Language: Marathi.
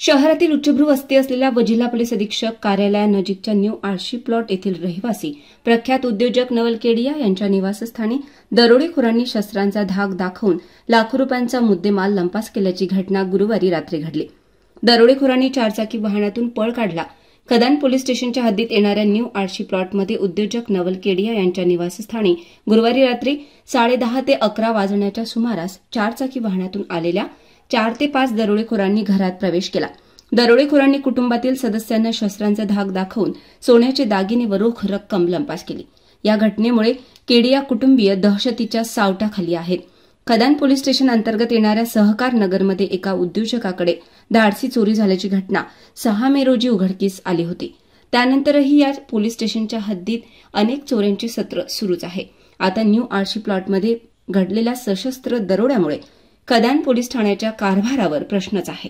शहरातील उच्चभ्रू वस्ती असलेल्या व जिल्हा पोलीस अधीक्षक कार्यालयानजीकच्या न्यू आळशी प्लॉट येथील रहिवासी प्रख्यात उद्योजक नवल केडिया यांच्या निवासस्थानी दरोडेखोरांनी शस्त्रांचा धाक दाखवून लाखो रुपयांचा मुद्देमाल लंपास केल्याची घटना गुरुवारी रात्री घडली। दरोडेखोरांनी चारचाकी वाहनातून पळ काढला। कदान पोलीस स्टेशनच्या हद्दीत येणाऱ्या न्यू आळशी प्लॉटमध्ये उद्योजक नवल केडिया यांच्या निवासस्थानी गुरुवारी रात्री 10:30 ते 11 वाजण्याच्या सुमारास चारचाकी वाहनातून आलेल्या 4 ते 5 दरोडेखोरांनी घरात प्रवेश केला। दरोडेखोरांनी कुटुंबातील सदस्यांना शस्त्रांचा धाक दाखवून सोन्याचे दागिने व रोख रक्कम लंपास केली। या घटनेमुळे केडिया कुटुंबीय दहशतीच्या सावटाखाली आहेत। कदान पोलीस स्टेशन अंतर्गत येणाऱ्या सहकार नगरमध्ये एका उद्योजकाकडे धाडसी चोरी झाल्याची घटना 6 मे रोजी उघडकीस आली होती। त्यानंतरही या पोलीस स्टेशनच्या हद्दीत अनेक चोऱ्यांचे सत्र सुरूच आहे। आता न्यू आळशी प्लॉटमध्ये घडलेल्या सशस्त्र दरोड्यामुळे कदान पोलीस ठाण्याच्या कारभारावर प्रश्नच आहे।